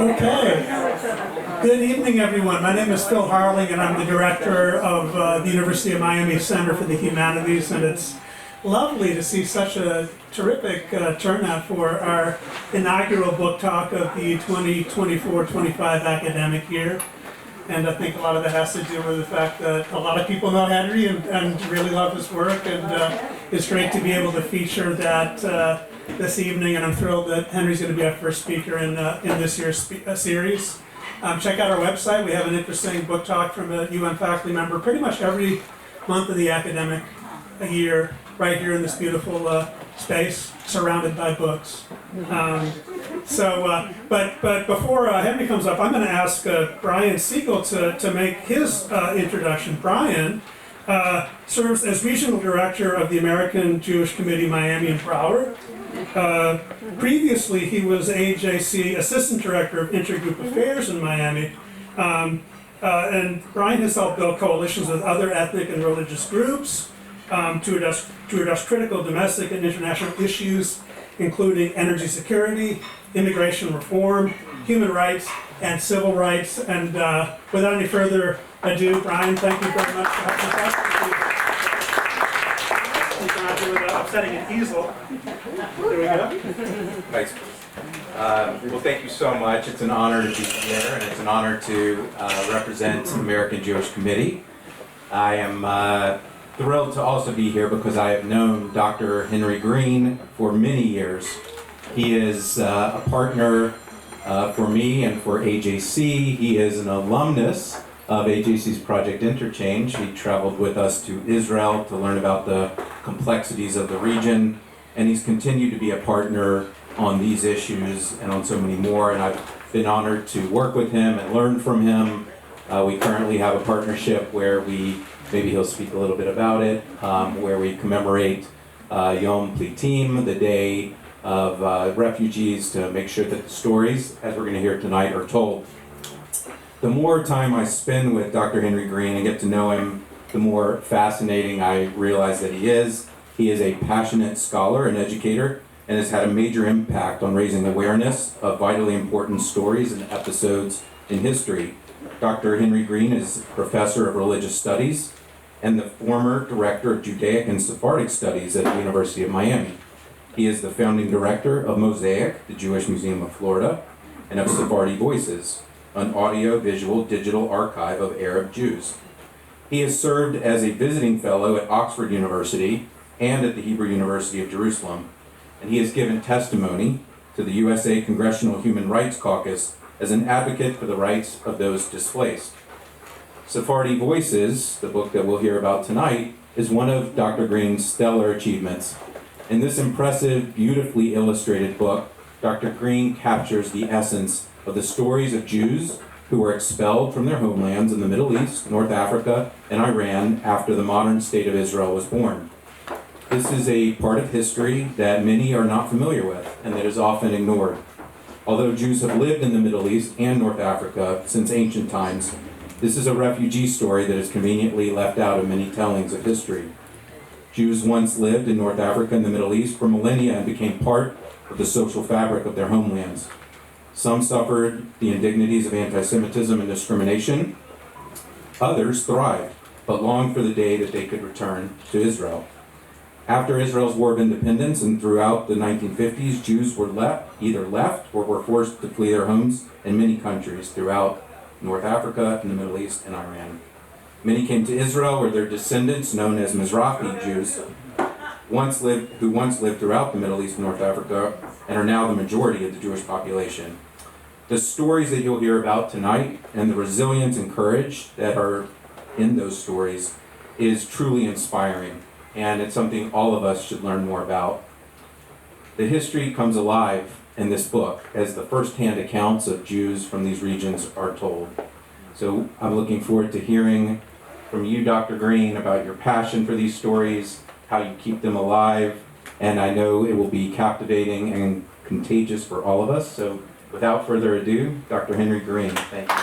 Okay. Good evening, everyone. My name is Phil Harling, and I'm the director of the University of Miami Center for the Humanities, and it's lovely to see such a terrific turnout for our inaugural book talk of the 2024-25 academic year. And I think a lot of that has to do with the fact that a lot of people know Henry and really love his work, and it's great to be able to feature that this evening, and I'm thrilled that Henry's going to be our first speaker in this year's series. Check out our website. We have an interesting book talk from a UN faculty member pretty much every month of the academic year, right here in this beautiful space, surrounded by books. But before Henry comes up, I'm going to ask Brian Siegel to make his introduction. Brian serves as Regional Director of the American Jewish Committee Miami and Broward. Previously, he was AJC Assistant Director of Intergroup Affairs in Miami. And Brian has helped build coalitions with other ethnic and religious groups to address critical domestic and international issues, including energy security, immigration reform, human rights, and civil rights. And without any further ado, Brian, thank you very much for having us. You can out here without upsetting an easel. There we go. Thanks. Well, thank you so much. It's an honor to be here, and it's an honor to represent the American Jewish Committee. I am thrilled to also be here because I have known Dr. Henry Green for many years. He is a partner for me and for AJC. He is an alumnus of AJC's Project Interchange. He traveled with us to Israel to learn about the complexities of the region, and he's continued to be a partner on these issues and on so many more, and I've been honored to work with him and learn from him. We currently have a partnership where maybe he'll speak a little bit about it, where we commemorate Yom Plitim, the day of refugees, to make sure that the stories, as we're going to hear tonight, are told. The more time I spend with Dr. Henry Green and get to know him, the more fascinating I realize that he is. He is a passionate scholar and educator and has had a major impact on raising awareness of vitally important stories and episodes in history. Dr. Henry Green is professor of religious studies and the former director of Judaic and Sephardic studies at the University of Miami. He is the founding director of Mosaic, the Jewish Museum of Florida, and of Sephardi Voices, an audio-visual digital archive of Arab Jews. He has served as a visiting fellow at Oxford University and at the Hebrew University of Jerusalem, and he has given testimony to the USA Congressional Human Rights Caucus as an advocate for the rights of those displaced. Sephardi Voices, the book that we'll hear about tonight, is one of Dr. Green's stellar achievements. In this impressive, beautifully illustrated book, Dr. Green captures the essence of the stories of Jews who were expelled from their homelands in the Middle East, North Africa, and Iran after the modern state of Israel was born. This is a part of history that many are not familiar with and that is often ignored. Although Jews have lived in the Middle East and North Africa since ancient times, this is a refugee story that is conveniently left out of many tellings of history. Jews once lived in North Africa and the Middle East for millennia and became part of the social fabric of their homelands. Some suffered the indignities of anti-Semitism and discrimination. Others thrived, but longed for the day that they could return to Israel. After Israel's War of Independence and throughout the 1950s, Jews were either left or were forced to flee their homes in many countries throughout North Africa and the Middle East and Iran. Many came to Israel, where their descendants, known as Mizrahi Jews, who once lived throughout the Middle East and North Africa, and are now the majority of the Jewish population. The stories that you'll hear about tonight and the resilience and courage that are in those stories is truly inspiring, and it's something all of us should learn more about. The history comes alive in this book as the first-hand accounts of Jews from these regions are told. So I'm looking forward to hearing from you, Dr. Green, about your passion for these stories, how you keep them alive, and I know it will be captivating and contagious for all of us. So without further ado, Dr. Henry Green, thank you.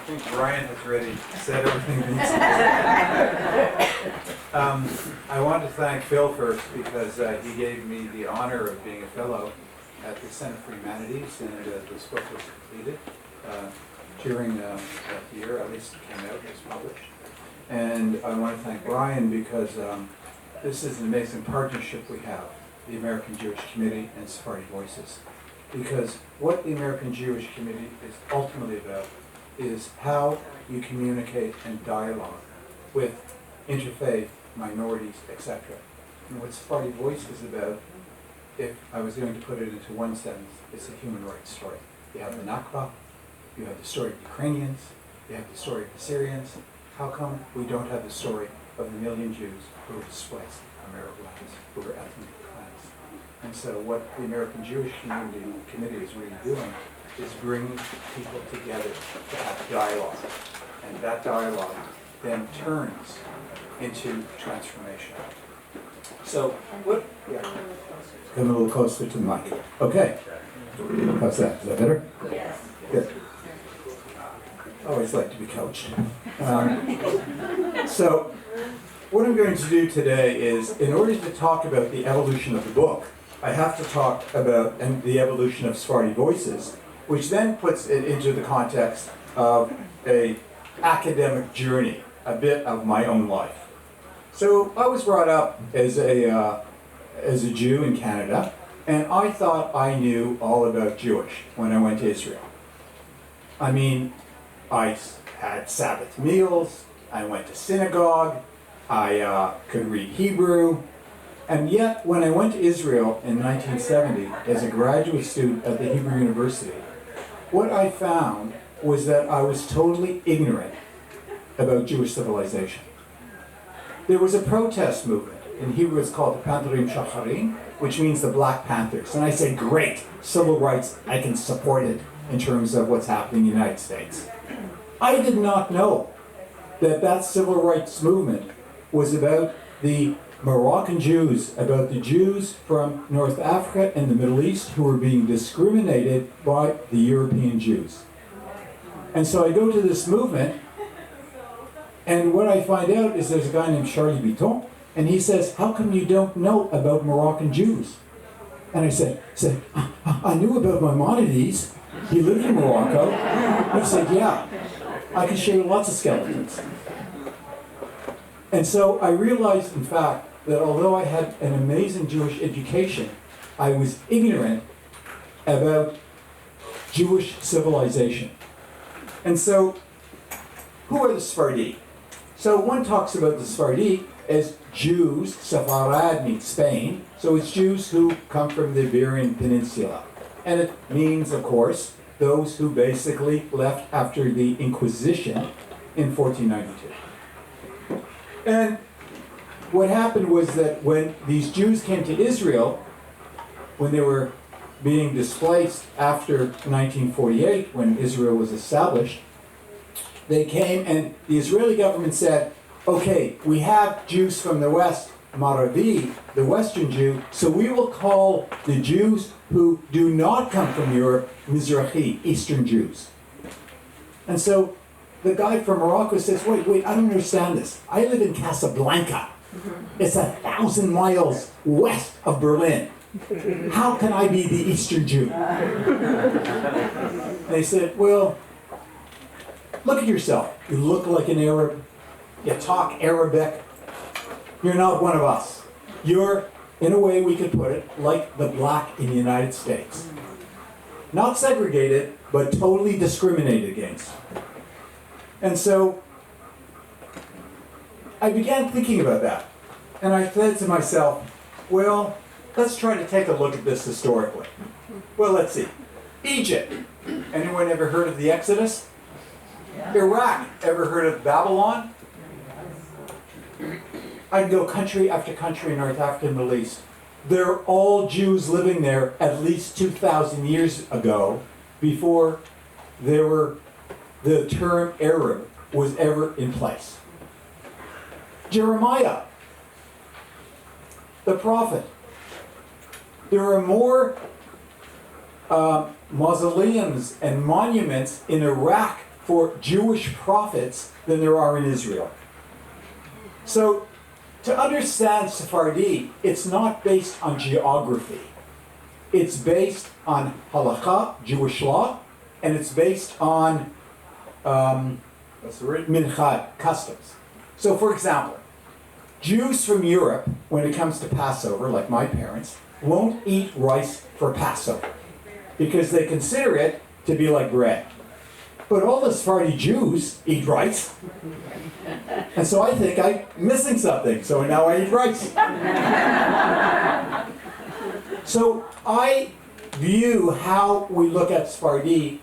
Thank you Brian has already said everything that needs to be said. I want to thank Phil first because he gave me the honor of being a fellow at the Center for Humanities, and this book was completed during that year, at least it came out, it was published. And I want to thank Brian because this is an amazing partnership we have, the American Jewish Committee and Sephardi Voices. Because what the American Jewish Committee is ultimately about is how you communicate and dialogue with interfaith, minorities, etc. And what Sephardi Voice is about, if I was going to put it into one sentence, it's a human rights story. You have the Nakba, you have the story of the Ukrainians, you have the story of the Syrians. How come we don't have the story of the million Jews who were displaced from Arab lands, who were ethnic cleansed? And so what the American Jewish Committee is really doing is bringing people together to have dialogue. And that dialogue then turns into transformation. So, what? Yeah. Come a little closer to the mic. Okay. How's that? Is that better? Yes. Good. I always like to be coached. So, what I'm going to do today is, in order to talk about the evolution of the book, I have to talk about the evolution of Sephardi Voices, which then puts it into the context of an academic journey, a bit of my own life. So I was brought up as a Jew in Canada, and I thought I knew all about Jewish when I went to Israel. I mean, I had Sabbath meals, I went to synagogue, I could read Hebrew, and yet when I went to Israel in 1970 as a graduate student at the Hebrew University, what I found was that I was totally ignorant about Jewish civilization. There was a protest movement. In Hebrew it's called the Pantherim Shacharim, which means the Black Panthers. And I said, great, civil rights, I can support it in terms of what's happening in the United States. I did not know that that civil rights movement was about the Moroccan Jews, about the Jews from North Africa and the Middle East who were being discriminated by the European Jews. And so I go to this movement, and what I find out is there's a guy named Charlie Bitton, and he says, how come you don't know about Moroccan Jews? And I said, I knew about Maimonides. He lived in Morocco. And he said, yeah, I can show you lots of skeletons. And so I realized, in fact, that although I had an amazing Jewish education, I was ignorant about Jewish civilization. And so, who are the Sephardi? So one talks about the Sephardi as Jews. Sepharad means Spain, so it's Jews who come from the Iberian Peninsula. And it means, of course, those who basically left after the Inquisition in 1492. And what happened was that when these Jews came to Israel, when they were being displaced after 1948, when Israel was established, they came and the Israeli government said, okay, we have Jews from the West, Maravi, the Western Jew, so we will call the Jews who do not come from Europe, Mizrahi, Eastern Jews. And so the guy from Morocco says, wait, I don't understand this. I live in Casablanca. It's 1,000 miles west of Berlin. How can I be the Eastern Jew? They said, well, look at yourself. You look like an Arab. You talk Arabic. You're not one of us. You're, in a way we could put it, like the black in the United States. Not segregated, but totally discriminated against. And so I began thinking about that. And I said to myself, well, let's try to take a look at this historically. Well, let's see. Egypt. Anyone ever heard of the Exodus? Iraq. Ever heard of Babylon? I can go country after country in North Africa and Middle East. They're all Jews living there at least 2,000 years ago, before the term Arab was ever in place. Jeremiah, the prophet. There are more mausoleums and monuments in Iraq for Jewish prophets than there are in Israel. So, to understand Sephardi, it's not based on geography. It's based on halakha, Jewish law, and it's based on what's the word? Mincha, customs. So, for example, Jews from Europe, when it comes to Passover, like my parents, won't eat rice for Passover because they consider it to be like bread. But all the Sephardi Jews eat rice. And so I think I'm missing something, so now I eat rice. So I view how we look at Sephardi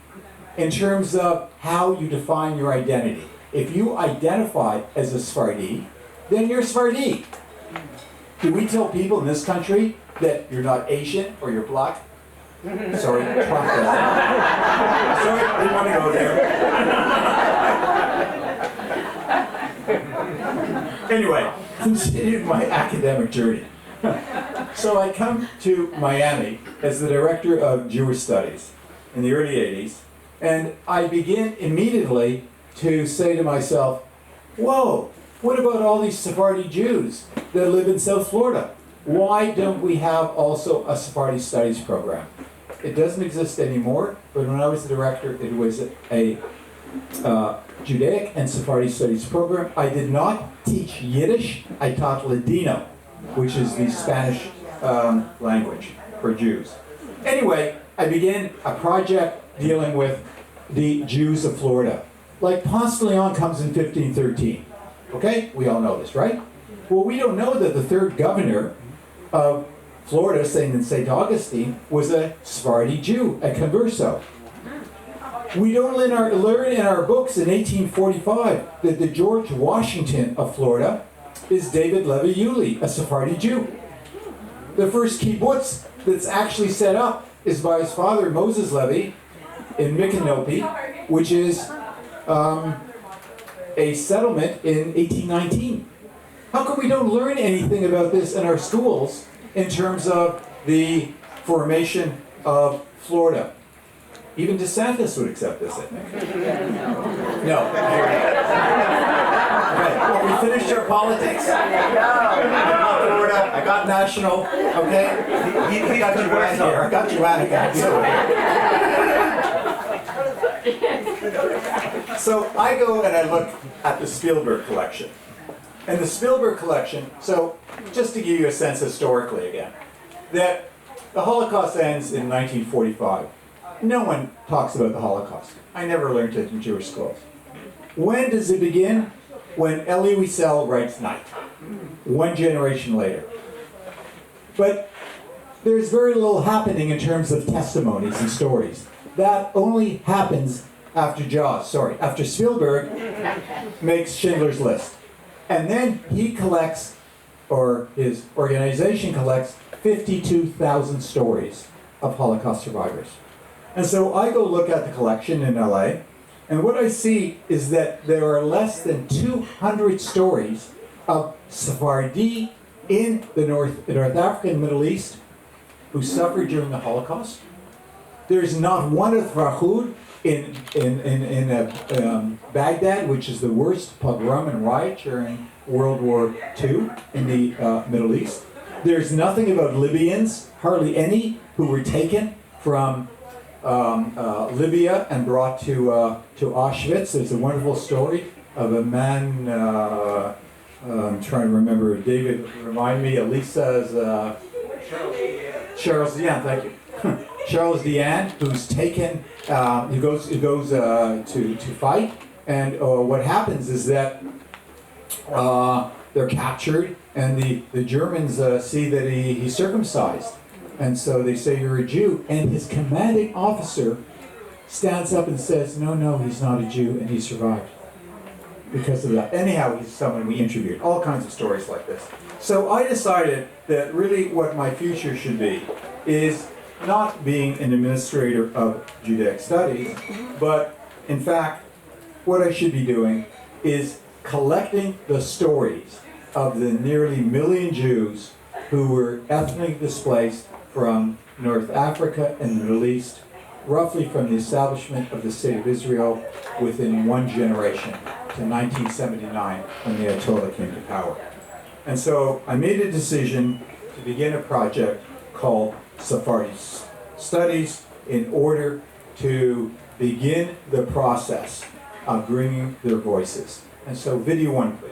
in terms of how you define your identity. If you identify as a Sephardi, then you're Sephardi. Do we tell people in this country that you're not Asian or you're black? Sorry, Trump does that. Sorry, didn't want to go there. Anyway, continued my academic journey. So I come to Miami as the director of Jewish Studies in the early 80s, and I begin immediately to say to myself, whoa, what about all these Sephardi Jews that live in South Florida? Why don't we have also a Sephardi Studies program? It doesn't exist anymore, but when I was the director, it was a Judaic and Sephardi Studies program. I did not teach Yiddish, I taught Ladino, which is the Spanish language for Jews. Anyway, I began a project dealing with the Jews of Florida. Like Ponce de Leon comes in 1513. Okay? We all know this, right? Well, we don't know that the third governor of Florida, St. Augustine, was a Sephardi Jew, a converso. We don't learn in our books in 1845 that the George Washington of Florida is David Levy Yulee, a Sephardi Jew. The first kibbutz that's actually set up is by his father, Moses Levy, in Micanopy, which is a settlement in 1819. How come we don't learn anything about this in our schools in terms of the formation of Florida? Even DeSantis would accept this, I think. No. Right. Well, we finished our politics. I got Florida. I got national. Okay. He got Joanna here. I got Joanna back. So I go and I look at the Spielberg collection. And the Spielberg collection, so just to give you a sense historically again, that the Holocaust ends in 1945. No one talks about the Holocaust. I never learned it in Jewish schools. When does it begin? When Elie Wiesel writes Night. One generation later. But there's very little happening in terms of testimonies and stories. That only happens after after Spielberg makes Schindler's List. And then he collects, or his organization collects, 52,000 stories of Holocaust survivors. And so I go look at the collection in LA, and what I see is that there are less than 200 stories of Sephardi in the North Africa and Middle East who suffered during the Holocaust. There's not one of Rahud in Baghdad, which is the worst pogrom and riot during World War II in the Middle East. There's nothing about Libyans, hardly any, who were taken from Libya and brought to Auschwitz. There's a wonderful story of a man, I'm trying to remember, David, remind me, Elisa's, Charles Diane, thank you. Charles Diane, who's taken, he goes to fight, and what happens is that they're captured, and the Germans see that he's circumcised. And so they say, you're a Jew. And his commanding officer stands up and says, no, he's not a Jew, and he survived because of that. Anyhow, he's someone we interviewed. All kinds of stories like this. So I decided that really what my future should be is not being an administrator of Judaic studies, but in fact, what I should be doing is collecting the stories of the nearly 1 million Jews who were ethnically displaced from North Africa and the Middle East roughly from the establishment of the State of Israel within one generation to 1979 when the Ayatollah came to power. And so I made a decision to begin a project called Sephardi Studies in order to begin the process of bringing their voices. And so video one, please.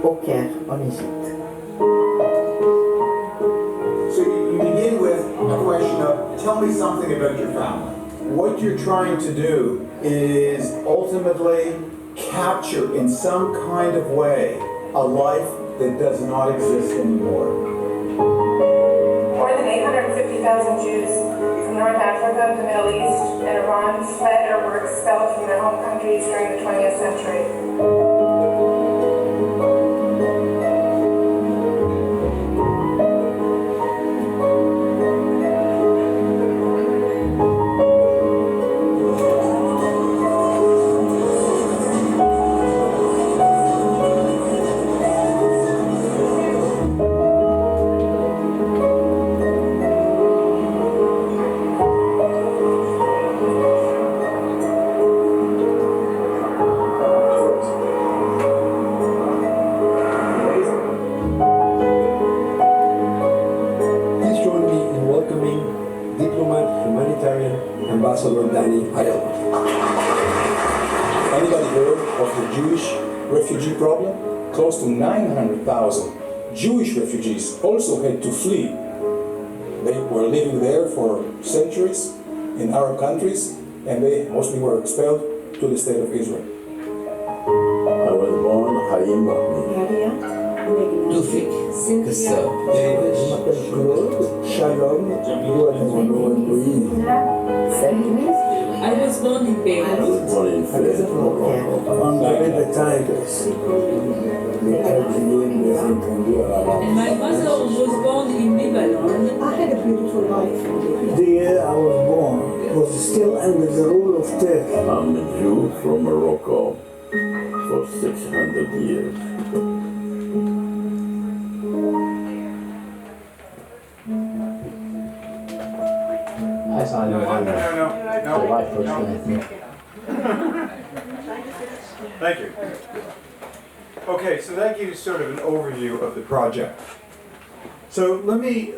Au Caire, en Égypte. So you begin with a question of, tell me something about your family. What you're trying to do is ultimately capture in some kind of way a life that does not exist anymore. More than 850,000 Jews from North Africa, the Middle East, and Iran fled or were expelled from their home countries during the 20th century. Anybody heard of the Jewish refugee problem? Close to 900,000 Jewish refugees also had to flee. They were living there for centuries in Arab countries, and they mostly were expelled to the state of Israel. I was born Chaim Mahmoud. Tufik, Cynthia, David, Shalom, I was born in I Beirut. was born in Fez, Morocco. Under the tigers. And my mother was born in Lebanon. I had a beautiful life. The year I was born was still under the rule of Turkey. I'm a Jew from Morocco for 600 years. Thank you. Okay, so that gives you sort of an overview of the project. So let me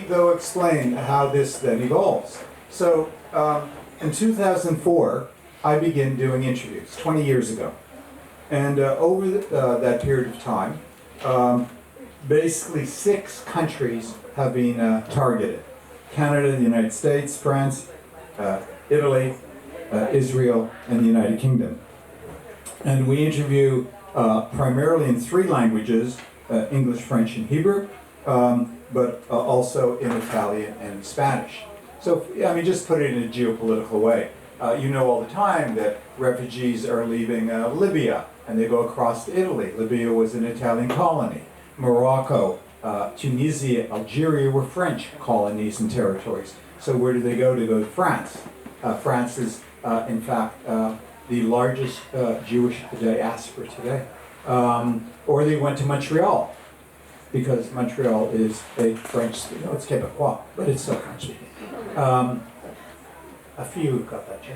though explain how this then evolves. So in 2004, I began doing interviews 20 years ago, and over that period of time, basically 6 countries have been targeted: Canada, the United States, France, Italy, Israel, and the United Kingdom. And we interview primarily in 3 languages, English, French, and Hebrew, but also in Italian and Spanish. So, I mean, just put it in a geopolitical way. You know all the time that refugees are leaving Libya, and they go across to Italy. Libya was an Italian colony. Morocco, Tunisia, Algeria were French colonies and territories. So where do they go? They go to France. France is, in fact, the largest Jewish diaspora today. Or they went to Montreal, because Montreal is a French, it's Quebecois, but it's still French speaking. A few got that, Jay.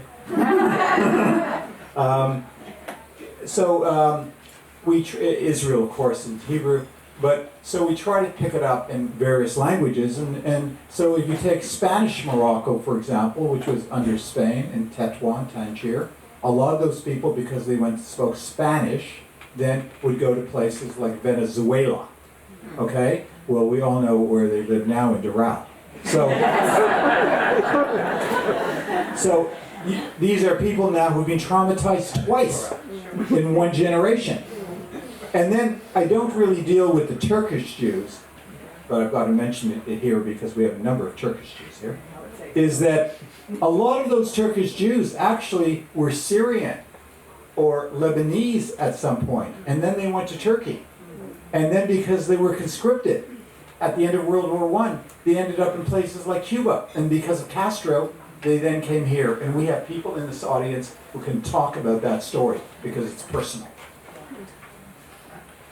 Israel, of course, in Hebrew, but so we try to pick it up in various languages, and so if you take Spanish Morocco, for example, which was under Spain in Tetuan, Tangier, a lot of those people, because they spoke Spanish, then would go to places like Venezuela. Okay? Well, we all know where they live now in Doral. So these are people now who've been traumatized twice in one generation. And then I don't really deal with the Turkish Jews, but I've got to mention it here because we have a number of Turkish Jews here, is that a lot of those Turkish Jews actually were Syrian or Lebanese at some point, and then they went to Turkey. And then because they were conscripted at the end of World War I, they ended up in places like Cuba. And because of Castro, they then came here. And we have people in this audience who can talk about that story because it's personal.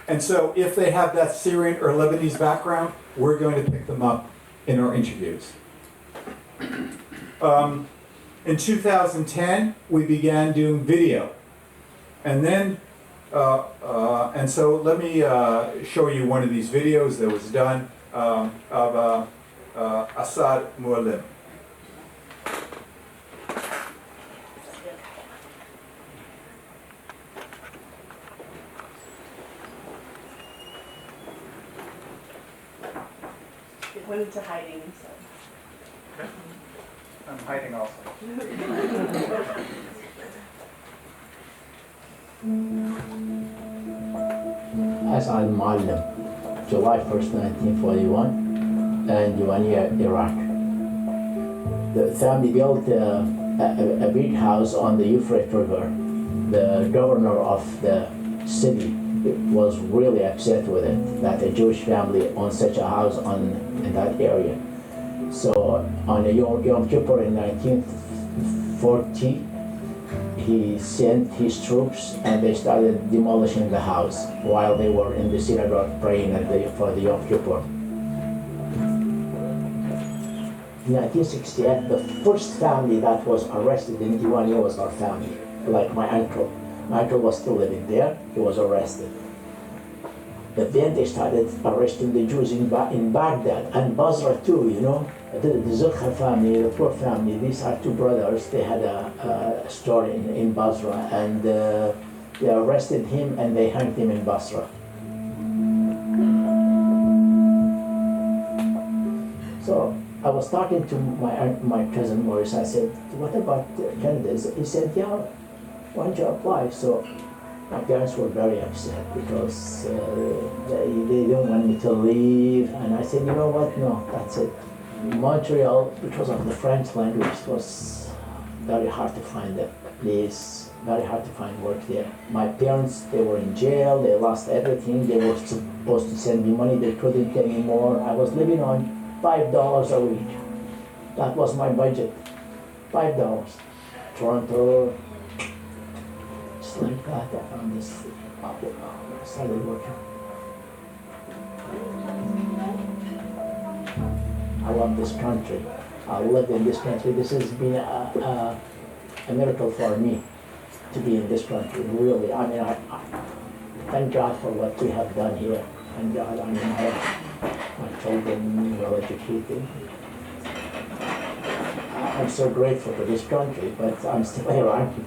And so if they have that Syrian or Lebanese background, we're going to pick them up in our interviews. In 2010, we began doing video. And then, and so let me show you one of these videos that was done of Assad Mualim. It went into hiding, so. I'm hiding also. Assad Mualim, July 1st, 1941, and Yuania, Iraq. The family built a big house on the Euphrates River. The governor of the city was really upset with it, that a Jewish family owns such a house in that area. So on Yom Kippur in 1940, he sent his troops and they started demolishing the house while they were in the synagogue praying for the Yom Kippur. In 1968, the first family that was arrested in Diwania was our family, like my uncle. My uncle was still living there, he was arrested. But then they started arresting the Jews in Baghdad and Basra too, you know. The Zulkha family, the poor family, these are two brothers. They had a store in Basra, and they arrested him and they hanged him in Basra. So I was talking to my cousin Maurice. I said, "What about Canada?" He said, "Yeah, why don't you apply?" So my parents were very upset because they didn't want me to leave, and I said, "You know what? No, that's it." Montreal, because of the French language, it was very hard to find a place, very hard to find work there. My parents, they were in jail, they lost everything. They were supposed to send me money, they couldn't anymore. I was living on $5 a week. That was my budget, $5. Toronto, just like that, I found this, I started working. I love this country. I live in this country. This has been a miracle for me to be in this country, really. I mean, I thank God for what we have done here. Thank God, I mean, I have my children well educated. I'm so grateful for this country, but I'm still Iraqi.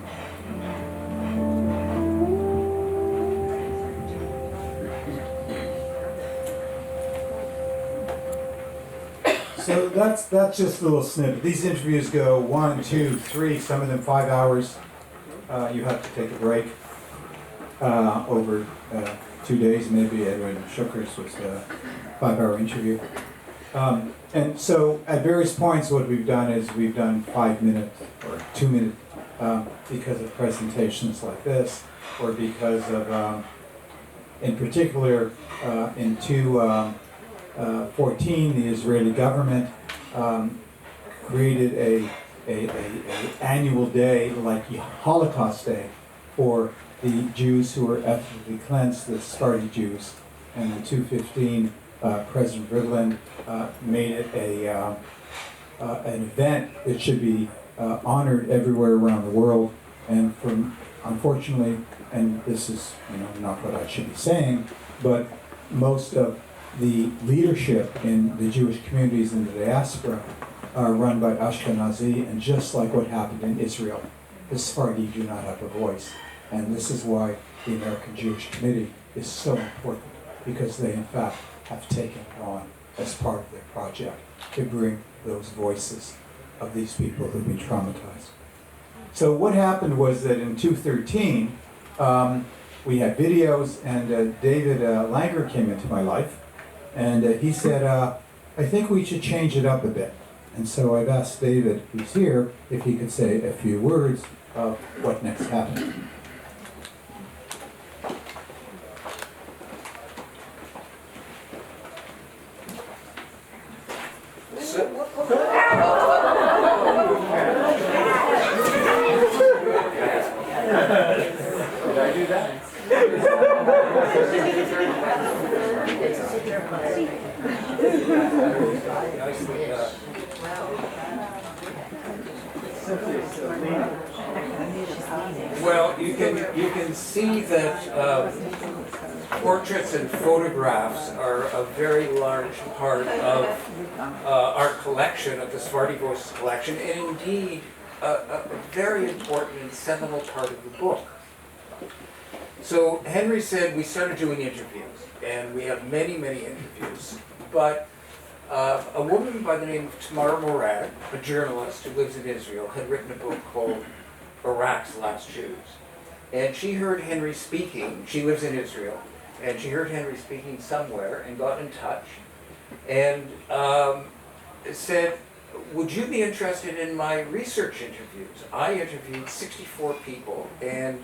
So that's just a little snippet. These interviews go 1, 2, 3, some of them 5 hours. You have to take a break over 2 days. Maybe Edwin Shuker's was a 5-hour interview. And so at various points what we've done is we've done 5 minutes or 2 minutes because of presentations like this, or because of, in particular, in 2014, the Israeli government created a annual day, like Holocaust Day, for the Jews who were ethnically cleansed, the Sephardi Jews. And in 2015, President Rivlin made it an event that should be honored everywhere around the world. And unfortunately, and this is not what I should be saying, but most of the leadership in the Jewish communities in the diaspora are run by Ashkenazi, and just like what happened in Israel, the Sephardi do not have a voice. And this is why the American Jewish Committee is so important, because they in fact have taken it on as part of their project to bring those voices of these people who've been traumatized. So what happened was that in 2013, we had videos, and David Langer came into my life, and he said, I think we should change it up a bit. And so I've asked David, who's here, if he could say a few words of what next happened. Did I do that? Well, you can see that portraits and photographs are a very large part of our collection, of the Sephardi Voices collection, and indeed a very important and seminal part of the book. So Henry said we started doing interviews, and we have many, many interviews, but a woman by the name of Tamar Morad, a journalist who lives in Israel, had written a book called Iraq's Last Jews. And she heard Henry speaking, she lives in Israel, and she heard Henry speaking somewhere and got in touch and said, would you be interested in my research interviews? I interviewed 64 people, and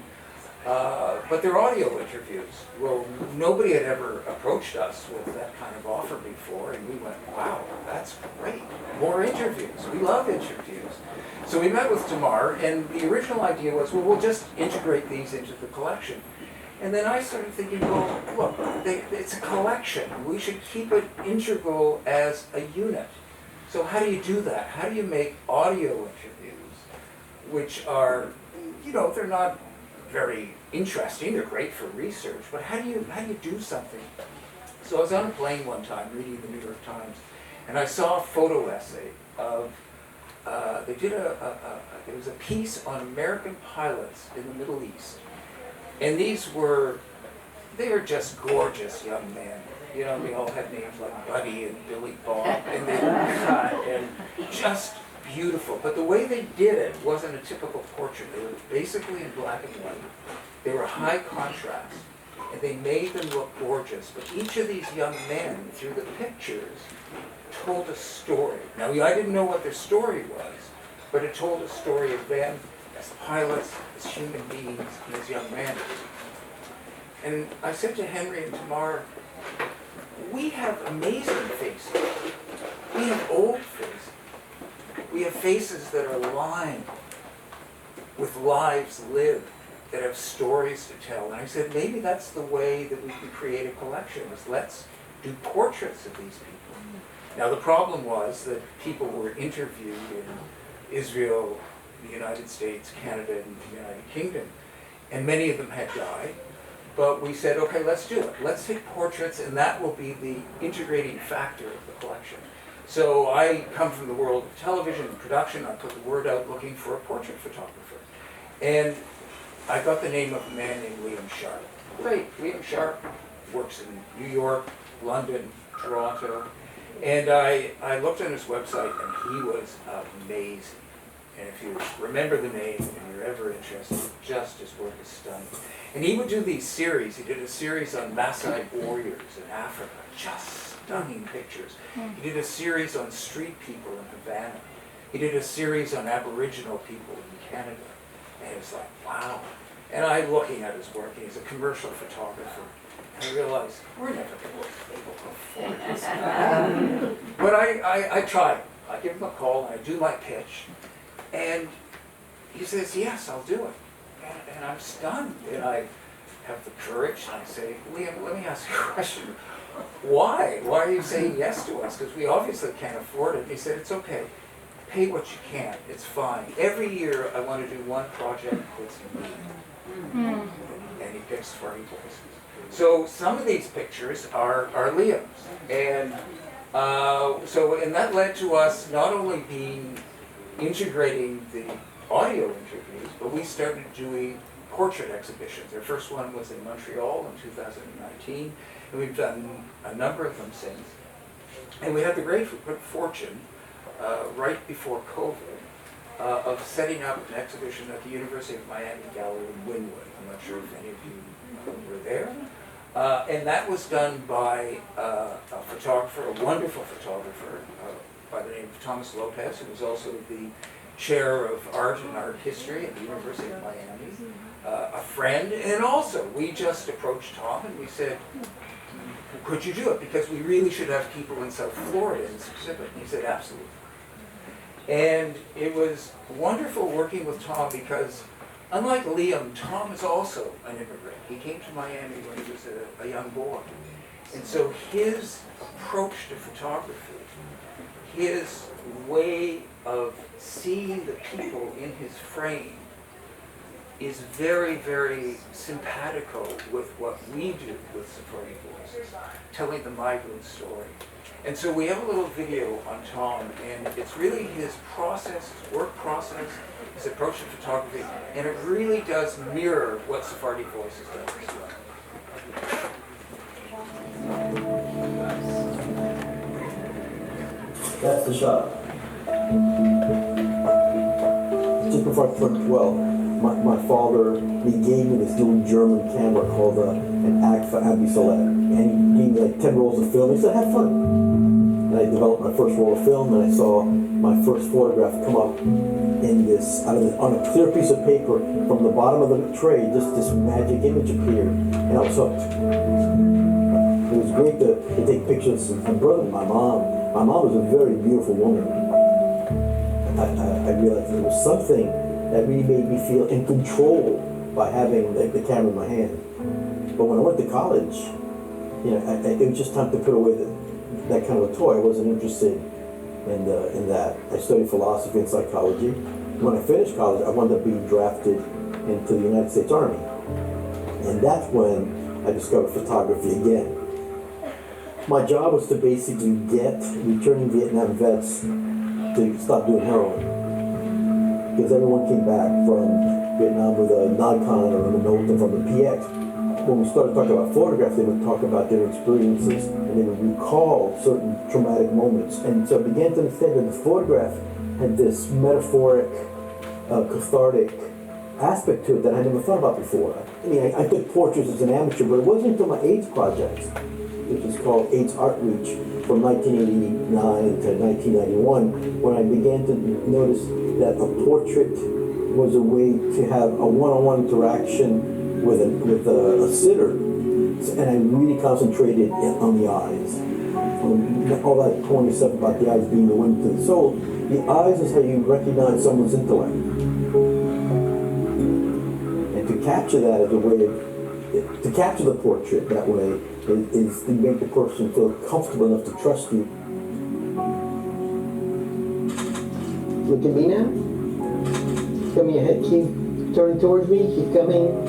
but they're audio interviews. Well, nobody had ever approached us with that kind of offer before, and we went, wow, that's great. More interviews. We love interviews. So we met with Tamar, and the original idea was, well, we'll just integrate these into the collection. And then I started thinking, well, look, it's a collection. We should keep it integral as a unit. So how do you do that? How do you make audio interviews, which are, you know, they're not very interesting, they're great for research, but how do you do something? So I was on a plane one time reading the New York Times, and I saw a photo essay of, they did it was a piece on American pilots in the Middle East. And they were just gorgeous young men. You know, they all had names like Buddy and Billy Bob, and they were cut and just beautiful. But the way they did it wasn't a typical portrait. They were basically in black and white. They were high contrast, and they made them look gorgeous. But each of these young men, through the pictures, told a story. Now, I didn't know what their story was, but it told a story of them as pilots, as human beings, and as young men. And I said to Henry and Tamar, we have amazing faces. We have old faces. We have faces that are lined with lives lived, that have stories to tell. And I said, maybe that's the way that we can create a collection, is let's do portraits of these people. Now the problem was that people were interviewed in Israel, the United States, Canada, and the United Kingdom, and many of them had died. But we said, okay, let's do it. Let's take portraits, and that will be the integrating factor of the collection. So I come from the world of television and production. I put the word out looking for a portrait photographer. And I got the name of a man named Liam Sharp. Great, Liam Sharp works in New York, London, Toronto. And I looked on his website, and he was amazing. And if you remember the name and you're ever interested, just his work is stunning. And he would do these series. He did a series on Maasai warriors in Africa, just stunning pictures. He did a series on street people in Havana. He did a series on Aboriginal people in Canada. And it was like, wow. And I'm looking at his work, and he's a commercial photographer. And I realized, we're never going to be able to afford this. But I tried. I give him a call, and I do my pitch. And he says, yes, I'll do it. And I'm stunned. And I have the courage, and I say, Liam, let me ask you a question. Why? Why are you saying yes to us? Because we obviously can't afford it. And he said, it's okay. Pay what you can. It's fine. Every year I want to do one project that's unique. And he picks Sephardi Voices. So some of these pictures are Liam's. And and that led to us not only integrating the audio interviews, but we started doing portrait exhibitions. Their first one was in Montreal in 2019, and we've done a number of them since. And we had the great good fortune, right before COVID, of setting up an exhibition at the University of Miami Gallery in Wynwood. I'm not sure if any of you were there. And that was done by a photographer, a wonderful photographer by the name of Thomas Lopez, who was also the chair of art and art history at the University of Miami, a friend. And also, we just approached Tom and we said, could you do it? Because we really should have people in South Florida in this exhibit. And he said, absolutely. And it was wonderful working with Tom because, unlike Liam, Tom is also an immigrant. He came to Miami when he was a young boy. And so his approach to photography, his way of seeing the people in his frame is very, very simpatico with what we do with Sephardi Voices, telling the migrant story. And so we have a little video on Tom, and it's really his process, his work process, his approach to photography, and it really does mirror what Sephardi Voices does as well. That's the shot. Just before I turned 12, my father, he gave me this little German camera called an Agfa Abisolet. And he gave me like 10 rolls of film. He said, have fun. And I developed my first roll of film, and I saw my first photograph come up in this, on a clear piece of paper from the bottom of the tray. Just this magic image appeared, and I was hooked. It was great to take pictures of my brother and my mom. My mom was a very beautiful woman. I realized there was something that really made me feel in control by having the camera in my hand. But when I went to college, it was just time to put away that kind of a toy. I wasn't interested in that. I studied philosophy and psychology. When I finished college, I wound up being drafted into the United States Army. And that's when I discovered photography again. My job was to basically get returning Vietnam vets to stop doing heroin. Because everyone came back from Vietnam with a Nikon or a Minolta from the PX. When we started talking about photographs, they would talk about their experiences and they would recall certain traumatic moments. And so I began to understand that the photograph had this metaphoric, cathartic aspect to it that I never thought about before. I mean, I took portraits as an amateur, but it wasn't until my AIDS project, which is called AIDS Art Reach, from 1989 to 1991, when I began to notice that a portrait was a way to have a one-on-one interaction with a sitter, and I really concentrated on the eyes. All that corny stuff about the eyes being the window to the soul. The eyes is how you recognize someone's intellect, and to capture that as a way to capture the portrait that way is to make the person feel comfortable enough to trust you. Look at me now. Coming ahead, keep turning towards me, keep coming.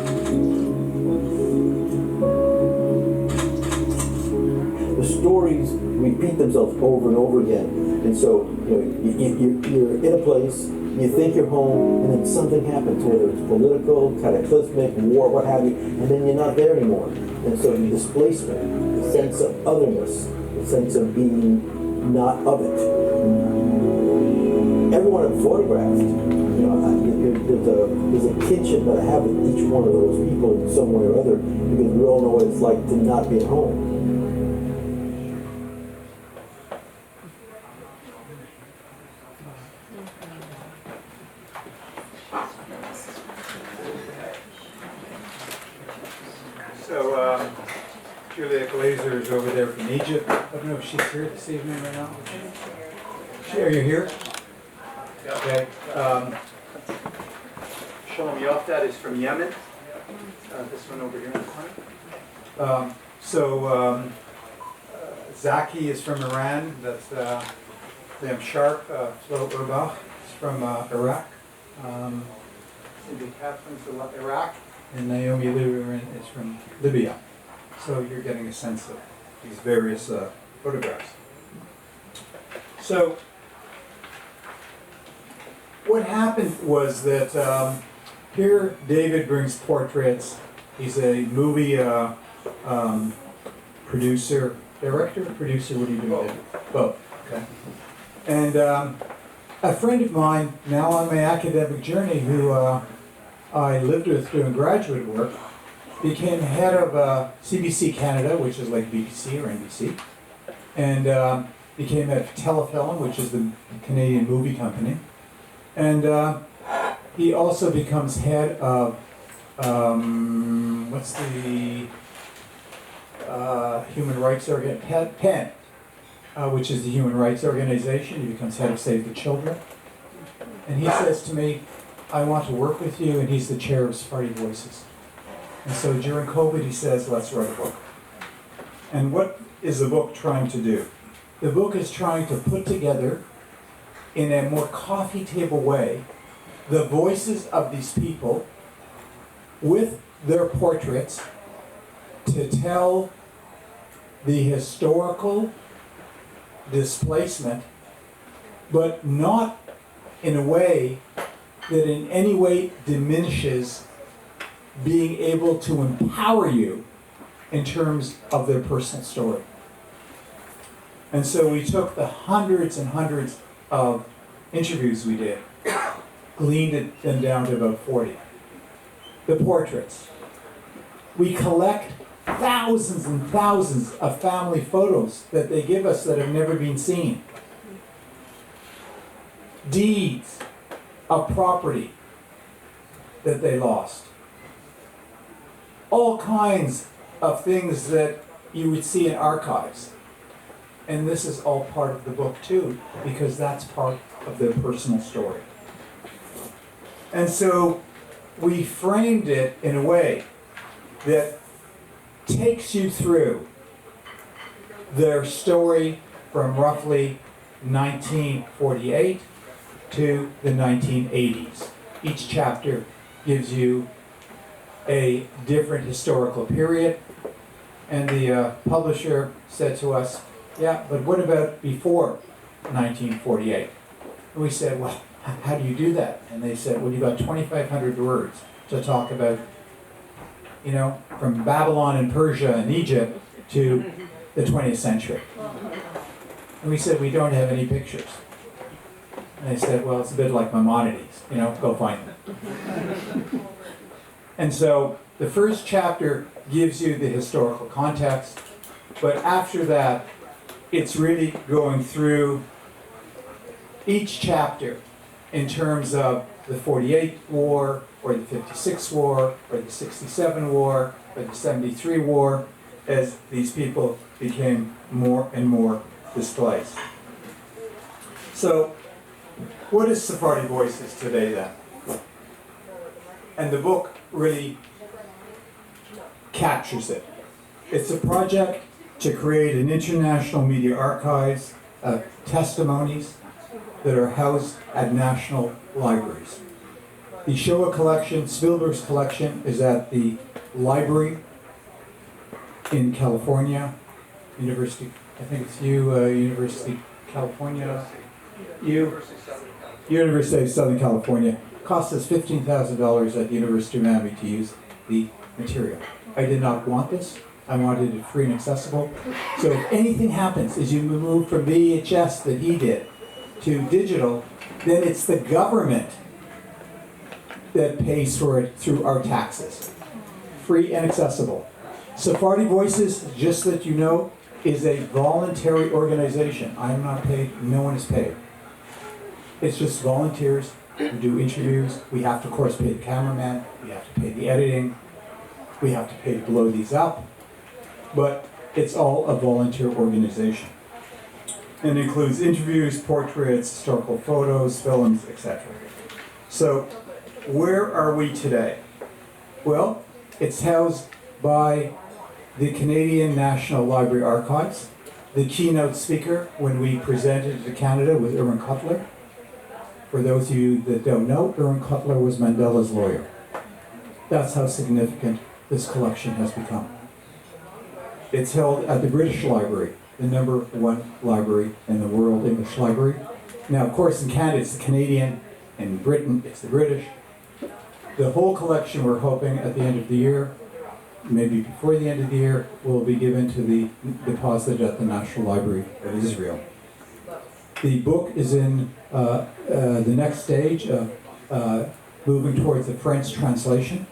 The stories repeat themselves over and over again. And so, you're in a place, you think you're home, and then something happens, whether it's political, cataclysmic, war, what have you, and then you're not there anymore. And so the displacement, the sense of otherness, the sense of being not of it. Everyone I've photographed, there's a kinship that I have with each one of those people in some way or other, because we all know what it's like to not be at home. So, Julia Glazer is over there from Egypt. I don't know if she's here this evening right now. Are you here? Okay. Shalom Yoftad is from Yemen. This one over here in the corner. Zaki is from Iran. That's Liam Sharp. Flo Urbach is from Iraq. Cindy Catherine's from Iraq. And Naomi Lirin is from Libya. So you're getting a sense of these various photographs. So what happened was that Here, David brings portraits. He's a movie producer, director, producer. What do you do, David? Both. Okay. And a friend of mine, now on my academic journey, who I lived with doing graduate work, became head of CBC Canada, which is like BBC or NBC, and became head of Telefilm, which is the Canadian movie company. And he also becomes head of, what's the human rights organization, PEN, which is the human rights organization. He becomes head of Save the Children. And he says to me, I want to work with you, and he's the chair of Sephardi Voices. And so during COVID, he says, let's write a book. And what is the book trying to do? The book is trying to put together, in a more coffee table way, the voices of these people with their portraits to tell the historical displacement, but not in a way that in any way diminishes being able to empower you in terms of their personal story. And so we took the hundreds and hundreds of interviews we did, gleaned them down to about 40. The portraits. We collect thousands and thousands of family photos that they give us that have never been seen. Deeds of property that they lost. All kinds of things that you would see in archives. And this is all part of the book too, because that's part of their personal story. And so we framed it in a way that takes you through their story from roughly 1948 to the 1980s. Each chapter gives you a different historical period. And the publisher said to us, yeah, but what about before 1948? And we said, well, how do you do that? And they said, well, you've got 2,500 words to talk about, you know, from Babylon and Persia and Egypt to the 20th century. And we said, we don't have any pictures. And they said, well, it's a bit like Humanities, you know, go find them. And so the first chapter gives you the historical context, but after that, it's really going through each chapter in terms of the 48 war, or the 56 war, or the 67 war, or the 73 war, as these people became more and more displaced. So, what is Sephardi Voices today then? And the book really captures it. It's a project to create an international media archives of testimonies that are housed at national libraries. The Shoah collection, Spielberg's collection, is at the library in California, University, I think it's University of California, University of Southern California. Cost us $15,000 at the University of Miami to use the material. I did not want this. I wanted it free and accessible. So if anything happens as you move from VHS that he did to digital, then it's the government that pays for it through our taxes. Free and accessible. Sephardi Voices, just so that you know, is a voluntary organization. I am not paid, no one is paid. It's just volunteers who do interviews. We have to, of course, pay the cameraman, we have to pay the editing, we have to pay to blow these up, but it's all a volunteer organization. And it includes interviews, portraits, historical photos, films, etc. So, where are we today? Well, it's housed by the Canadian National Library Archives. The keynote speaker when we presented to Canada was Irwin Cutler. For those of you that don't know, Irwin Cutler was Mandela's lawyer. That's how significant this collection has become. It's held at the British Library, the #1 library in the world, English library. Now, of course, in Canada, it's the Canadian, in Britain, it's the British. The whole collection, we're hoping at the end of the year, maybe before the end of the year, will be given to the deposit at the National Library of Israel. The book is in the next stage of moving towards the French translation.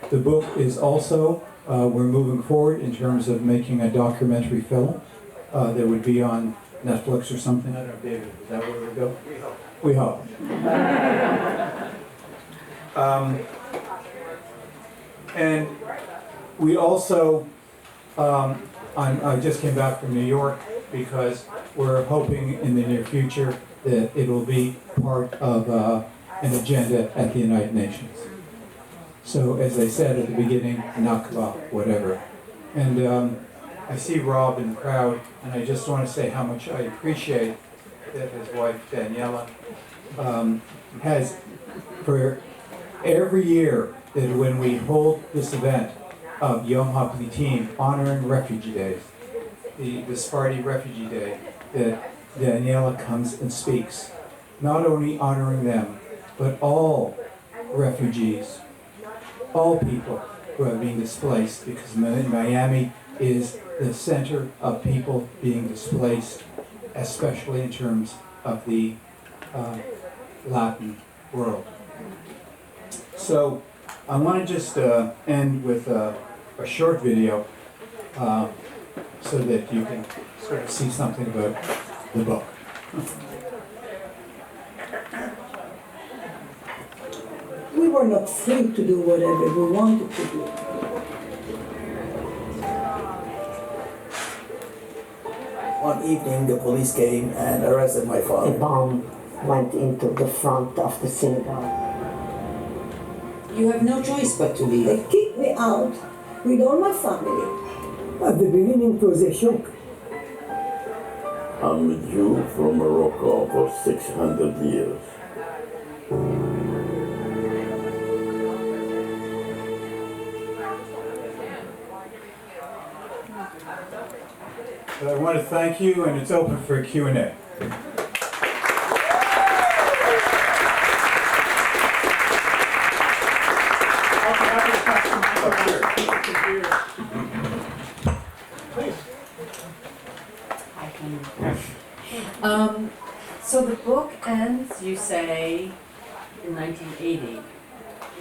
The book is also, we're moving forward in terms of making a documentary film that would be on Netflix or something. I don't know, David, is that where we go? We hope. And we also, I just came back from New York because we're hoping in the near future that it will be part of an agenda at the United Nations. So as I said at the beginning, Nakba, whatever. And I see Rob in the crowd, and I just want to say how much I appreciate that his wife, Daniela, has, for every year that when we hold this event of Yom HaPlitim, honoring Refugee Days, the Sephardi Refugee Day, that Daniela comes and speaks, not only honoring them, but all refugees, all people who are being displaced, because Miami is the center of people being displaced, especially in terms of the Latin world. So I want to just end with a short video so that you can sort of see something about the book. We were not free to do whatever we wanted to do. One evening, the police came and arrested my father. A bomb went into the front of the synagogue. You have no choice but to leave. They kicked me out with all my family. At the beginning, it was a shock. I'm a Jew from Morocco for 600 years. So I want to thank you, and it's open for Q&A. So the book ends, you say, in 1980.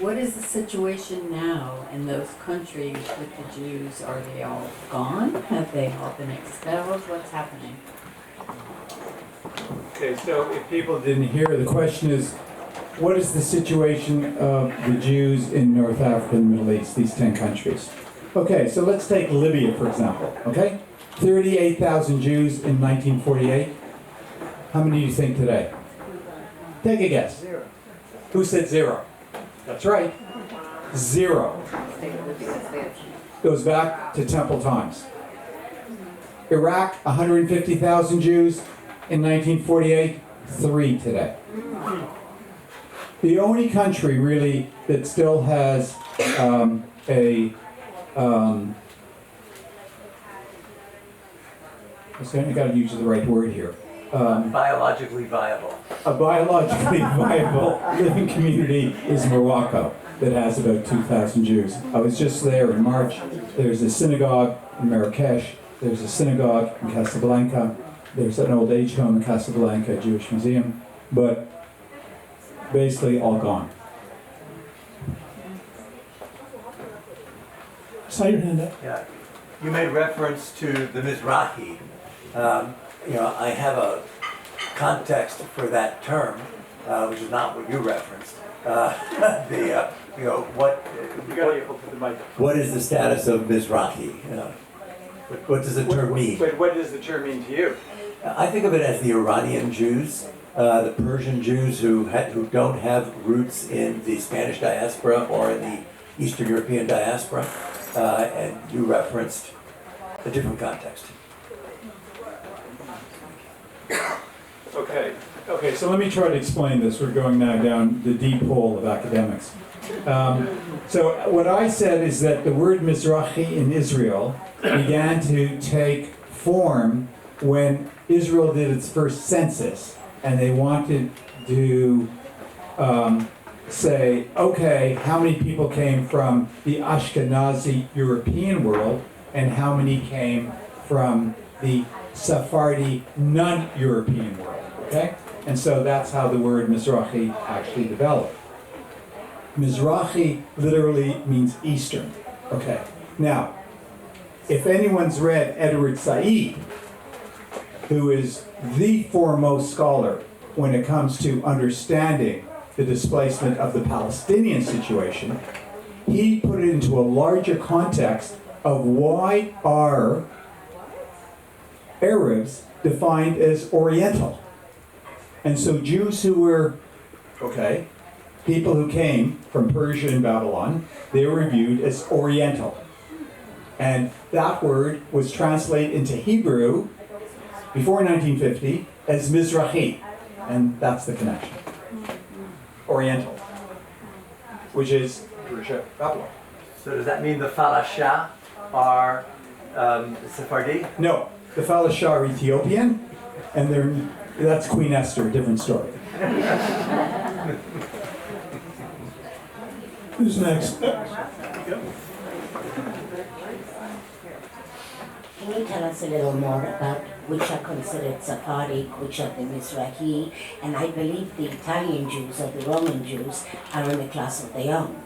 What is the situation now in those countries with the Jews? Are they all gone? Have they all been expelled? What's happening? Okay, so if people didn't hear, the question is, what is the situation of the Jews in North Africa and the Middle East, these 10 countries? Okay, so let's take Libya, for example, okay? 38,000 Jews in 1948. How many do you think today? Take a guess. Zero. Who said zero? That's right. Zero. Goes back to Temple times. Iraq, 150,000 Jews in 1948, 3 today. The only country really that still has I got to use the right word here. Biologically viable. A biologically viable living community is Morocco that has about 2,000 Jews. I was just there in March. There's a synagogue in Marrakesh. There's a synagogue in Casablanca. There's an old age home in Casablanca, a Jewish museum, but basically all gone. Saw your hand up. Yeah. You made reference to the Mizrahi. I have a context for that term, which is not what you referenced. What is the status of Mizrahi? What does the term mean? But what does the term mean to you? I think of it as the Iranian Jews, the Persian Jews who don't have roots in the Spanish diaspora or in the Eastern European diaspora, and you referenced a different context. Okay, so let me try to explain this. We're going now down the deep hole of academics. So what I said is that the word Mizrahi in Israel began to take form when Israel did its first census, and they wanted to say, okay, how many people came from the Ashkenazi European world and how many came from the Sephardi non-European world, okay? And so that's how the word Mizrahi actually developed. Mizrahi literally means Eastern, okay? Now, if anyone's read Edward Said, who is the foremost scholar when it comes to understanding the displacement of the Palestinian situation, he put it into a larger context of why are Arabs defined as Oriental. And so Jews who were, okay, people who came from Persia and Babylon, they were viewed as Oriental. And that word was translated into Hebrew before 1950 as Mizrahi. And that's the connection. Oriental, which is Persia, Babylon. So does that mean the Falasha are Sephardi? No, the Falasha are Ethiopian, and that's Queen Esther, a different story. Who's next? Can you tell us a little more about which are considered Sephardic, which are the Mizrahi, and I believe the Italian Jews or the Roman Jews are in a class of their own?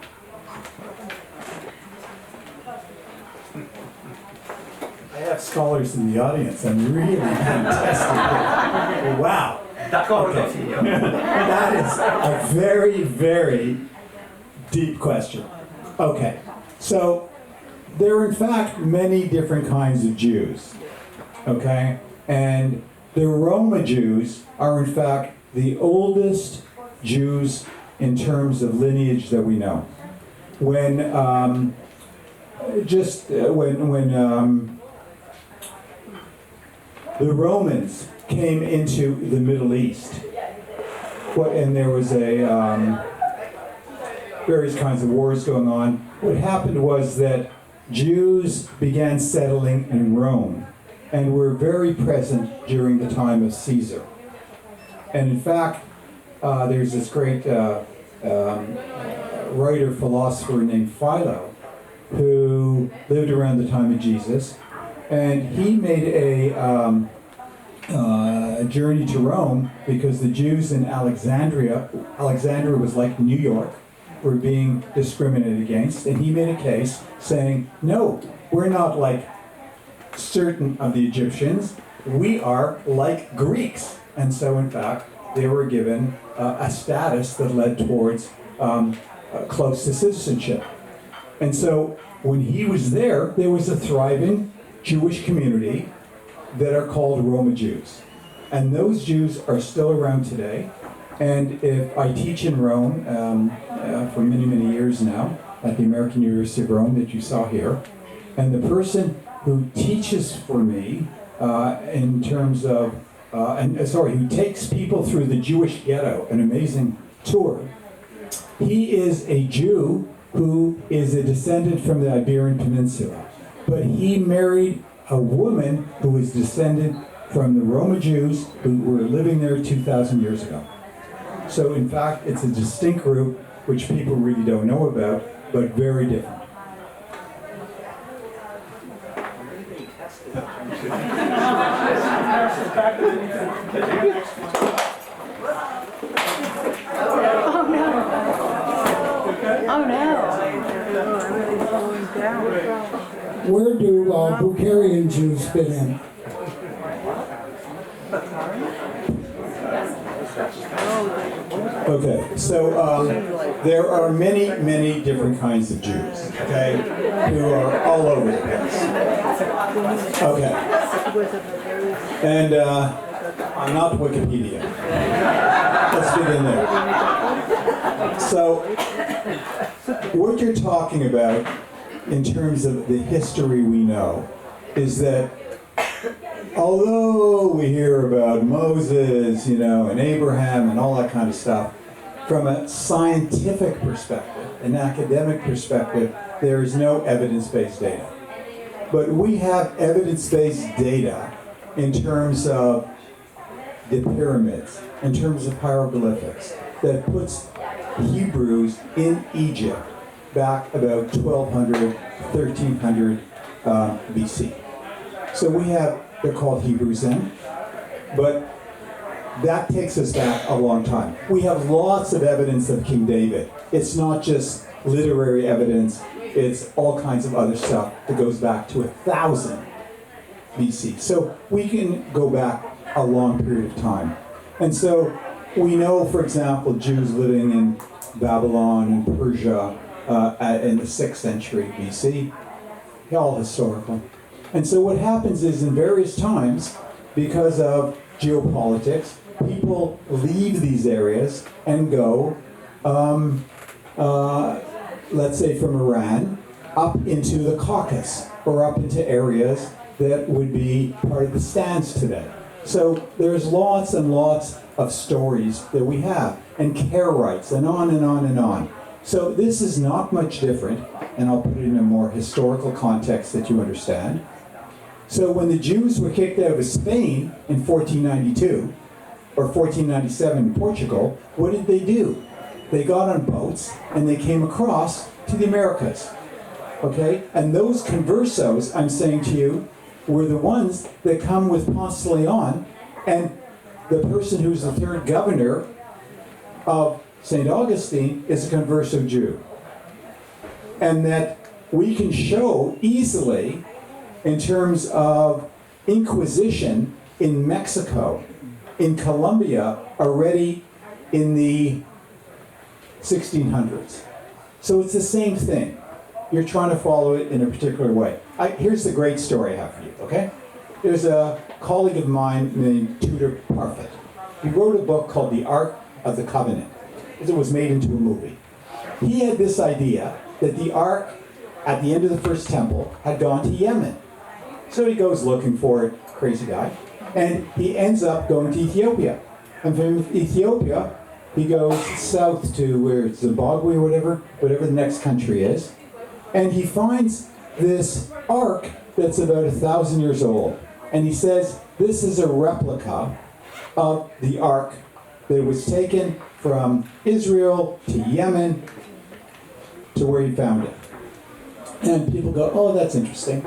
I have scholars in the audience. I'm really being tested here. Wow. D'accordo, Okay. signor. That is a very, very deep question. Okay, so there are in fact many different kinds of Jews, okay? And the Roma Jews are in fact the oldest Jews in terms of lineage that we know. When the Romans came into the Middle East, and there was various kinds of wars going on, what happened was that Jews began settling in Rome and were very present during the time of Caesar. And in fact, there's this great writer, philosopher named Philo, who lived around the time of Jesus, and he made a journey to Rome because the Jews in Alexandria was like New York, were being discriminated against, and he made a case saying, no, we're not like certain of the Egyptians, we are like Greeks. And so in fact, they were given a status that led towards close to citizenship. And so when he was there was a thriving Jewish community that are called Roma Jews. And those Jews are still around today. And if I teach in Rome for many, many years now at the American University of Rome that you saw here, and the person who teaches for me in terms of, who takes people through the Jewish ghetto, an amazing tour, he is a Jew who is a descendant from the Iberian Peninsula. But he married a woman who was descended from the Roma Jews who were living there 2,000 years ago. So in fact, it's a distinct group which people really don't know about, but very different. Where do Bukharian Jews fit in? Okay, so there are many, many different kinds of Jews, okay, who are all over the place. Okay, and I'm not Wikipedia. Let's get in there. So, what you're talking about in terms of the history we know is that although we hear about Moses, and Abraham and all that kind of stuff, from a scientific perspective, an academic perspective, there is no evidence-based data. But we have evidence-based data in terms of the pyramids, in terms of hieroglyphics, that puts Hebrews in Egypt back about 1200, 1300 BC. So we have, they're called Hebrews then, but that takes us back a long time. We have lots of evidence of King David. It's not just literary evidence, it's all kinds of other stuff that goes back to 1000 BC. So we can go back a long period of time. And so we know, for example, Jews living in Babylon and Persia in the 6th century BC, all historical. And so what happens is in various times, because of geopolitics, people leave these areas and go, let's say from Iran, up into the Caucasus, or up into areas that would be part of the stands today. So there's lots and lots of stories that we have, and Karaites, and on and on and on. So this is not much different, and I'll put it in a more historical context that you understand. So when the Jews were kicked out of Spain in 1492, or 1497 in Portugal, what did they do? They got on boats and they came across to the Americas. Okay? And those conversos, I'm saying to you, were the ones that come with Ponce de Leon, and the person who's the third governor of St. Augustine is a converso Jew. And that we can show easily in terms of Inquisition in Mexico, in Colombia, already in the 1600s. So it's the same thing. You're trying to follow it in a particular way. Here's the great story I have for you, okay? There's a colleague of mine named Tudor Parfit. He wrote a book called The Ark of the Covenant. It was made into a movie. He had this idea that the Ark, at the end of the first temple, had gone to Yemen. So he goes looking for it, crazy guy, and he ends up going to Ethiopia. And from Ethiopia, he goes south to where it's Zimbabwe or whatever the next country is, and he finds this ark that's about 1,000 years old. And he says, this is a replica of the ark that was taken from Israel to Yemen to where he found it. And people go, oh, that's interesting.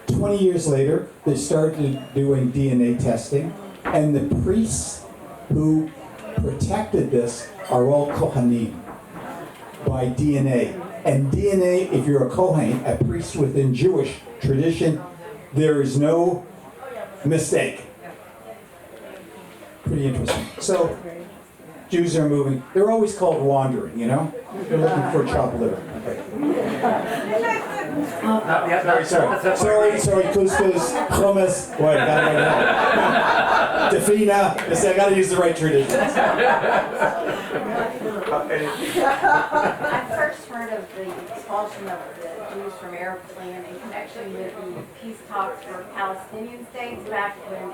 20 years later, they started doing DNA testing, and the priests who protected this are all Kohanim by DNA. And DNA, if you're a Kohen, a priest within Jewish tradition, there is no mistake. Pretty interesting. So, Jews are moving. They're always called wandering, you know? They're looking for chopped liver. Okay. Sorry, couscous, hummus. Wait, Tafina. I gotta use the right traditions. I first heard of the expulsion of the Jews from Arab land in connection with the peace talks for Palestinian states back when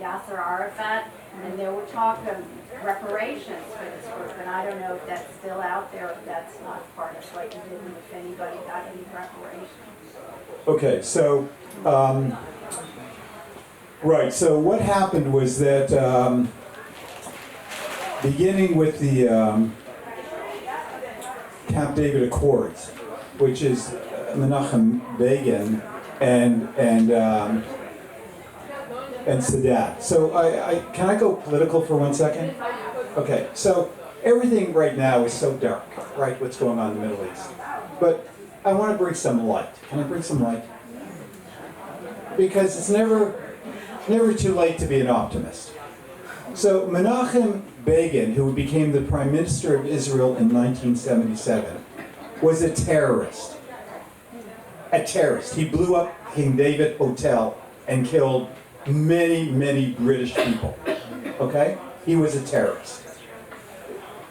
Yasser Arafat, and there were talk of reparations for this group, and I don't know if that's still out there, if that's not part of what you did, and if anybody got any reparations. Okay, so, right, so what happened was that beginning with the Camp David Accords, which is Menachem Begin and Sadat. So can I go political for 1 second? Okay, so everything right now is so dark, right, what's going on in the Middle East. But I want to bring some light. Can I bring some light? Because it's never too late to be an optimist. So Menachem Begin, who became the Prime Minister of Israel in 1977, was a terrorist. A terrorist. He blew up King David Hotel and killed many, many British people. Okay? He was a terrorist.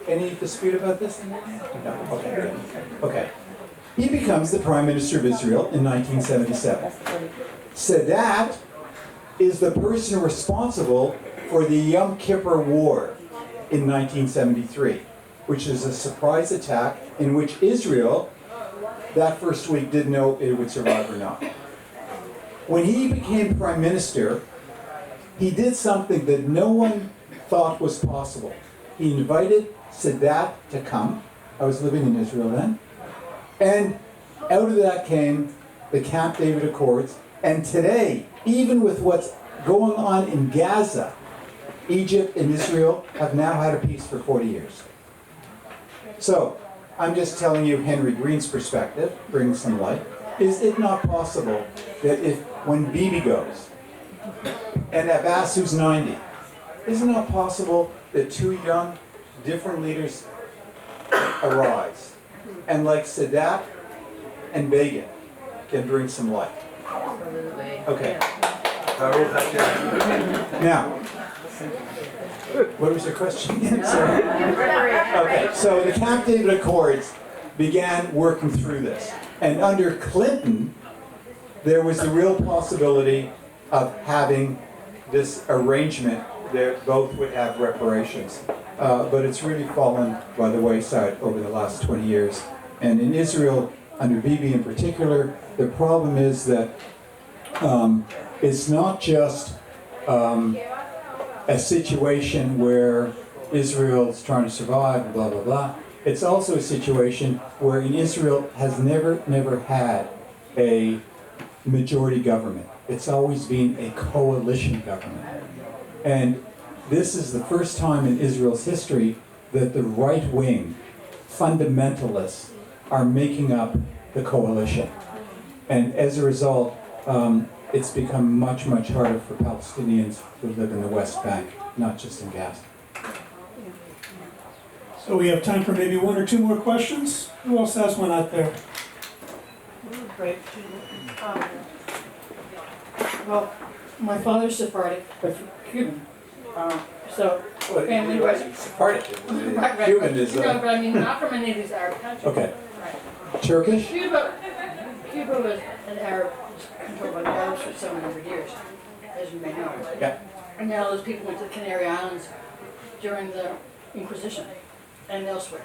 Any dispute about this? No? Okay, good. Okay. He becomes the Prime Minister of Israel in 1977. Sadat is the person responsible for the Yom Kippur War in 1973, which is a surprise attack in which Israel, that first week, didn't know it would survive or not. When he became Prime Minister, he did something that no one thought was possible. He invited Sadat to come. I was living in Israel then. And out of that came the Camp David Accords. And today, even with what's going on in Gaza, Egypt and Israel have now had a peace for 40 years. So, I'm just telling you Henry Green's perspective, brings some light. Is it not possible that if, when Bibi goes, and Abbas, who's 90, isn't it possible that two young, different leaders arise? And like Sadat and Begin can bring some light. Okay. Now, what was your question again? Sorry. Okay, so the Camp David Accords began working through this. And under Clinton, there was the real possibility of having this arrangement that both would have reparations. But it's really fallen by the wayside over the last 20 years. And in Israel, under Bibi in particular, the problem is that it's not just a situation where Israel is trying to survive and blah, blah, blah. It's also a situation where Israel has never had a majority government. It's always been a coalition government. And this is the first time in Israel's history that the right-wing fundamentalists are making up the coalition. And as a result, it's become much, much harder for Palestinians who live in the West Bank, not just in Gaza. So we have time for maybe one or two more questions. Who else has one out there? Great. Well, my father's Sephardic, but Cuban. So family was Sephardic. right. Cuban is. No, but I mean not from any of these Arab countries. Okay. Right. Turkish? Cuba was an Arab, controlled by the Arabs for 700 years, as you may know. Yeah. And then all those people went to the Canary Islands during the Inquisition and elsewhere.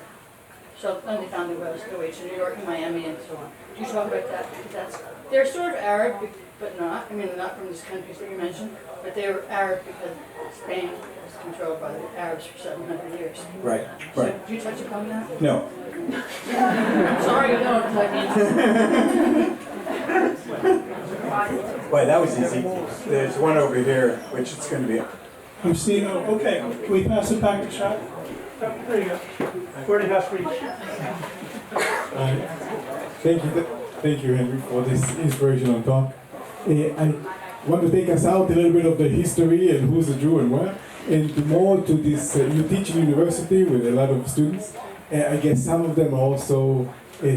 So then they found their way to New York and Miami and so on. Do you talk about that? Because they're sort of Arab, but not. I mean, they're not from these countries that you mentioned, but they were Arab because Spain was controlled by the Arabs for 700 years. Right, So, right. do you touch upon that? No. I'm sorry, you don't. Well, that was easy. There's one over here, which it's going to be. I'm seeing, okay, can we pass it back to Chuck? Oh, there you go. 40 has reached. Thank you, Henry, for this inspirational talk. I want to take us out a little bit of the history and who's a Jew and where, and more to this. You teach in university with a lot of students. I guess some of them are also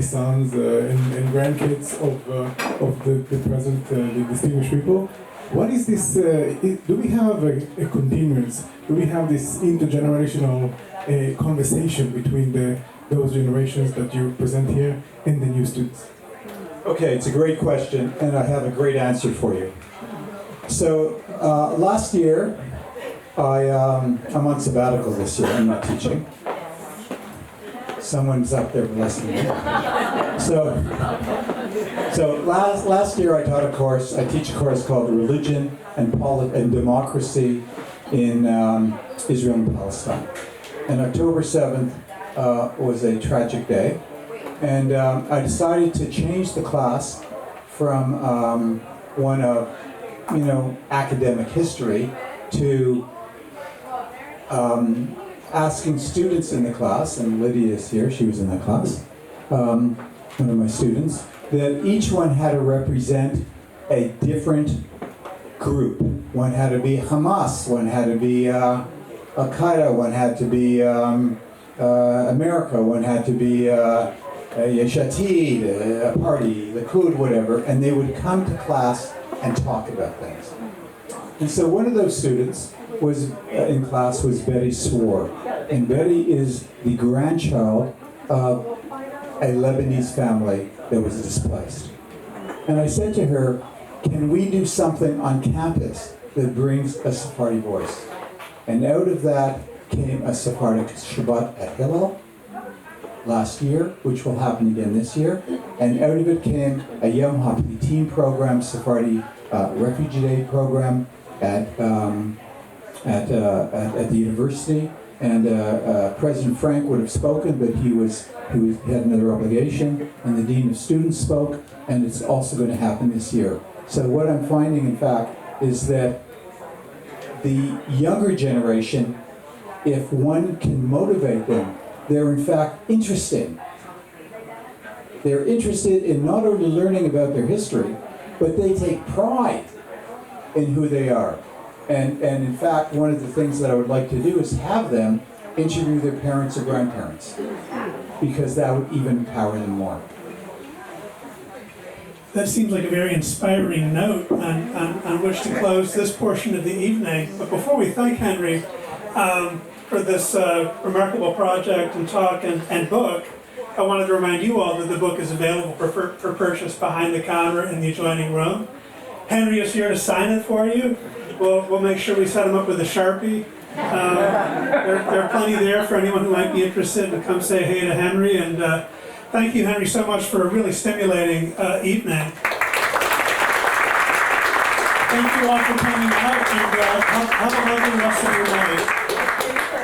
sons and grandkids of the present the distinguished people. What is this? Do we have a continuance? Do we have this intergenerational conversation between those generations that you present here and the new students? Okay, it's a great question, and I have a great answer for you. So last year, I'm on sabbatical this year. I'm not teaching. Someone's up there blessing me. So last year I taught a course. I teach a course called Religion and Democracy in Israel and Palestine. And October 7th was a tragic day. And I decided to change the class from one of, academic history to asking students in the class, and Lydia is here, she was in the class, one of my students, that each one had to represent a different group. One had to be Hamas, one had to be Al-Qaeda, one had to be America, one had to be Yesh Atid, a party, Likud, whatever, and they would come to class and talk about things. And so one of those students was in class was Betty Swore, and Betty is the grandchild of a Lebanese family that was displaced. And I said to her, can we do something on campus that brings a Sephardi voice? And out of that came a Sephardic Shabbat at Hillel last year, which will happen again this year. And out of it came a Yom HaPlitim program, Sephardi Refugee Day program at the university. and President Frank would have spoken, but he had another obligation, and the Dean of Students spoke, and it's also going to happen this year. So what I'm finding, in fact, is that the younger generation, if one can motivate them, they're in fact interested. They're interested in not only learning about their history, but they take pride in who they are. And in fact, one of the things that I would like to do is have them interview their parents or grandparents, because that would even empower them more. That seems like a very inspiring note on which to close this portion of the evening. But before we thank Henry for this remarkable project and talk and book, I wanted to remind you all that the book is available for purchase behind the counter in the adjoining room. Henry is here to sign it for you. We'll make sure we set him up with a Sharpie. There are plenty there for anyone who might be interested to come say hey to Henry. And thank you, Henry, so much for a really stimulating evening. Thank you all for coming out, and have a lovely rest of your night.